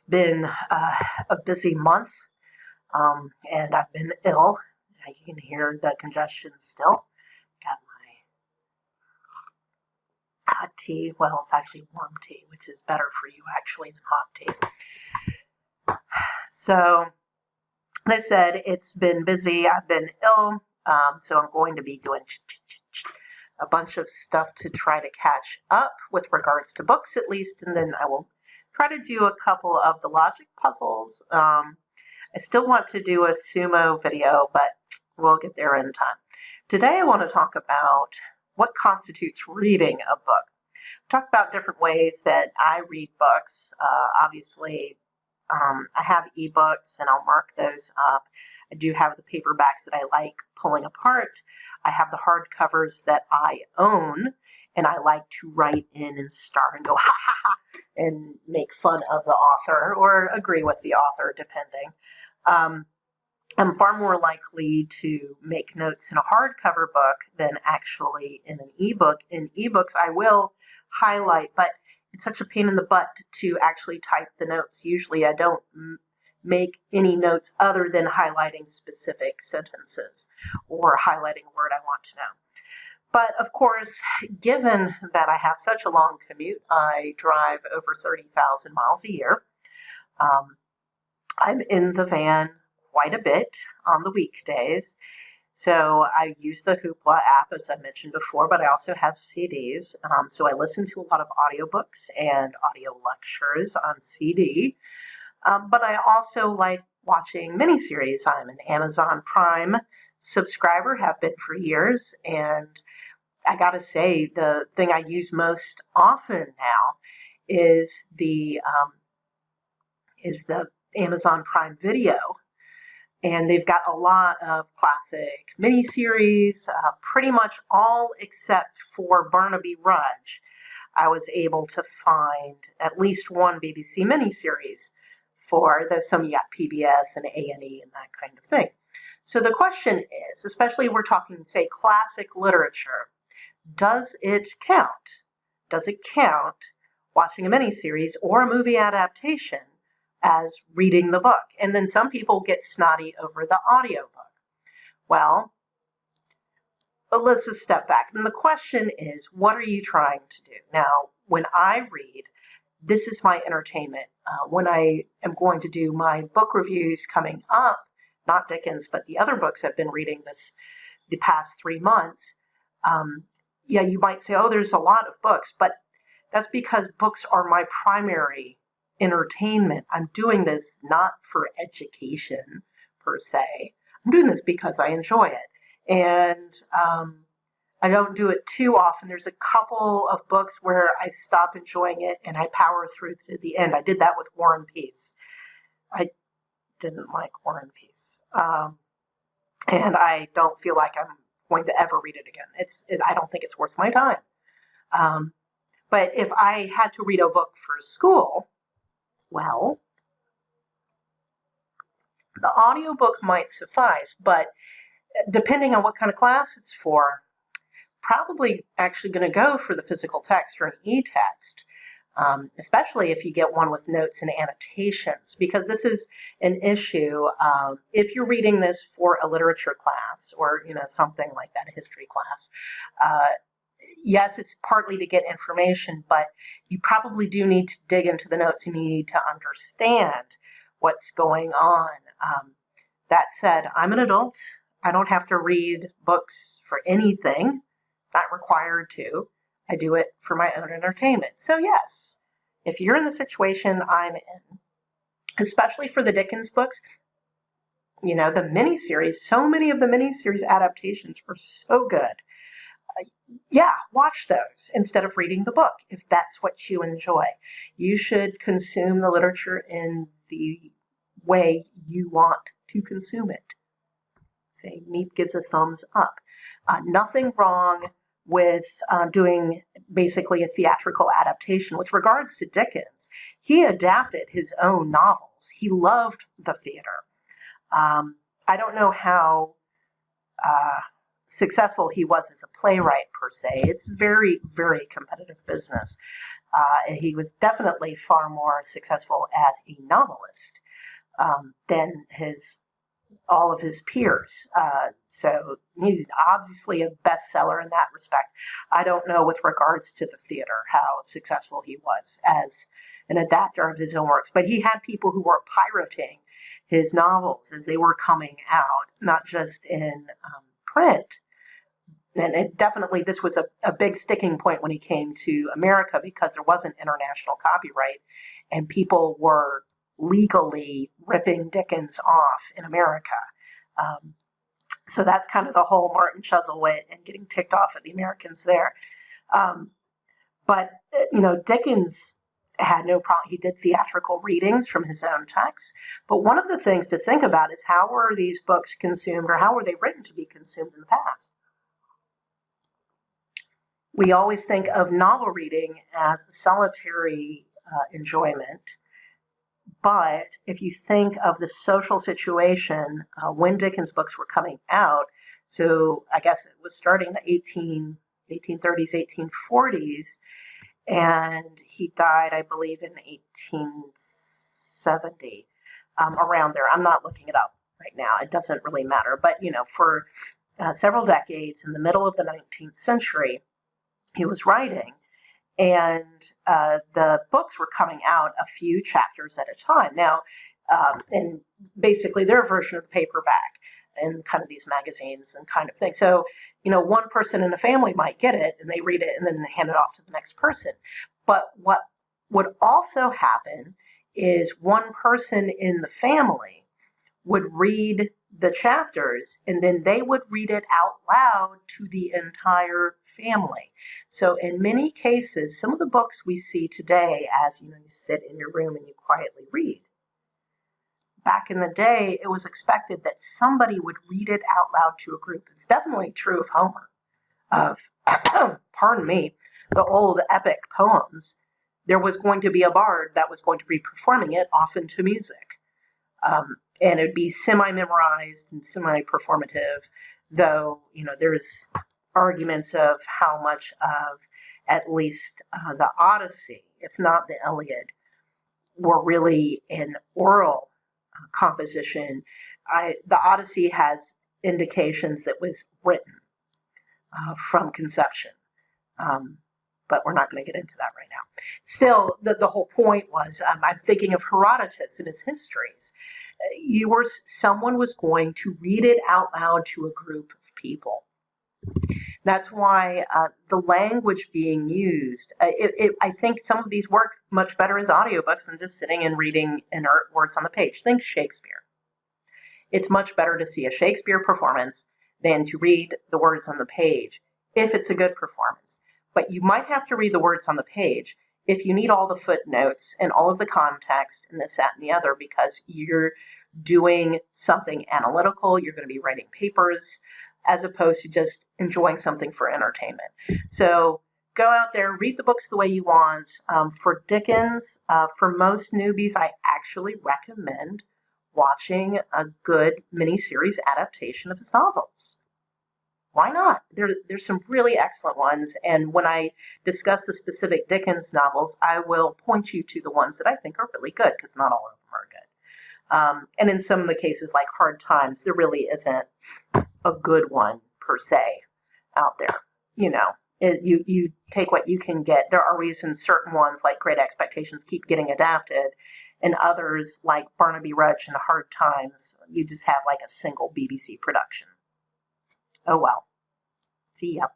It's been a busy month, and I've been ill. You can hear the congestion still. Got my hot tea. Well, it's actually warm tea, which is better for you actually than hot tea. So, as I said, it's been busy. I've been ill, so I'm going to be doing a bunch of stuff to try to catch up with regards to books at least, and then I will try to do a couple of the logic puzzles. I still want to do a sumo video, but we'll get there in time. Today I want to talk about what constitutes reading a book. Talk about different ways that I read books. Obviously, I have ebooks and I'll mark those up. I do have the paperbacks that I like pulling apart. I have the hardcovers that I own, and I like to write in and start and go ha ha ha and make fun of the author or agree with the author, depending. I'm far more likely to make notes in a hardcover book than actually in an ebook. In ebooks, I will highlight, but it's such a pain in the butt to actually type the notes. Usually I don't make any notes other than highlighting specific sentences or highlighting a word I want to know. But of course, given that I have such a long commute, I drive over 30,000 miles a year. I'm in the van quite a bit on the weekdays. So I use the Hoopla app, as I mentioned before, but I also have CDs. So I listen to a lot of audiobooks and audio lectures on CD. But I also like watching miniseries. I'm an Amazon Prime subscriber, have been for years, and I gotta say, the thing I use most often now is the Amazon Prime Video, and they've got a lot of classic miniseries, pretty much all except for Barnaby Rudge. I was able to find at least one BBC miniseries for, though some you got PBS and A&E and that kind of thing. So the question is, especially we're talking, say, classic literature, does it count? Does it count watching a miniseries or a movie adaptation as reading the book? And then some people get snotty over the audiobook. Well, but let's just step back. And the question is, what are you trying to do? Now, when I read, this is my entertainment. When I am going to do my book reviews coming up, not Dickens, but the other books I've been reading the past 3 months, yeah, you might say, oh, there's a lot of books, but that's because books are my primary entertainment. I'm doing this not for education, per se. I'm doing this because I enjoy it. And I don't do it too often. There's a couple of books where I stop enjoying it and I power through to the end. I did that with War and Peace. I didn't like War and Peace. And I don't feel like I'm going to ever read it again. I don't think it's worth my time. But if I had to read a book for school, well, the audiobook might suffice, but depending on what kind of class it's for, probably actually going to go for the physical text or an e-text, especially if you get one with notes and annotations, because this is an issue. If you're reading this for a literature class or something like that, a history class, yes, it's partly to get information, but you probably do need to dig into the notes and you need to understand what's going on. That said, I'm an adult. I don't have to read books for anything. Not required to. I do it for my own entertainment. So yes, if you're in the situation I'm in, especially for the Dickens books, the miniseries, so many of the miniseries adaptations were so good. Yeah, watch those instead of reading the book if that's what you enjoy. You should consume the literature in the way you want to consume it. Say, Meep gives a thumbs up. Nothing wrong with doing basically a theatrical adaptation. With regards to Dickens, he adapted his own novels. He loved the theater. I don't know how successful he was as a playwright per se. It's very, very competitive business. And he was definitely far more successful as a novelist than all of his peers. So he's obviously a bestseller in that respect. I don't know with regards to the theater how successful he was as an adapter of his own works, but he had people who were pirating his novels as they were coming out, not just in print. And this was a big sticking point when he came to America because there wasn't international copyright and people were legally ripping Dickens off in America. So that's kind of the whole Martin Chuzzlewit and getting ticked off at the Americans there. But Dickens had no problem. He did theatrical readings from his own texts. But one of the things to think about is how were these books consumed, or how were they written to be consumed in the past? We always think of novel reading as a solitary enjoyment. But if you think of the social situation when Dickens' books were coming out, so I guess it was starting in the 1830s, 1840s, and he died, I believe, in 1870, around there. I'm not looking it up right now. It doesn't really matter. But, for several decades in the middle of the 19th century, he was writing. And the books were coming out a few chapters at a time. Now, and basically their version of the paperback and kind of these magazines and kind of thing. So, one person in the family might get it and they read it and then they hand it off to the next person. But what would also happen is one person in the family would read the chapters and then they would read it out loud to the entire family. So in many cases, some of the books we see today as, you sit in your room and you quietly read. Back in the day, it was expected that somebody would read it out loud to a group. It's definitely true of Homer, of, pardon me, the old epic poems. There was going to be a bard that was going to be performing it, often to music. And it would be semi-memorized and semi-performative, though, there's arguments of how much of at least the Odyssey, if not the Iliad, were really an oral composition. The Odyssey has indications that was written from conception, but we're not going to get into that right now. Still, the whole point was, I'm thinking of Herodotus and his histories. Someone was going to read it out loud to a group of people. That's why the language being used, I think some of these work much better as audiobooks than just sitting and reading inert words on the page. Think Shakespeare. It's much better to see a Shakespeare performance than to read the words on the page, if it's a good performance. But you might have to read the words on the page if you need all the footnotes and all of the context and this, that, and the other, because you're doing something analytical, you're going to be writing papers, as opposed to just enjoying something for entertainment. So go out there, read the books the way you want. For Dickens, for most newbies, I actually recommend watching a good miniseries adaptation of his novels. Why not? There's some really excellent ones, and when I discuss the specific Dickens novels, I will point you to the ones that I think are really good, because not all of them are good. And in some of the cases, like Hard Times, there really isn't a good one per se out there. You take what you can get. There are reasons certain ones like Great Expectations keep getting adapted, and others like Barnaby Rudge and Hard Times, you just have like a single BBC production. Oh well. See ya.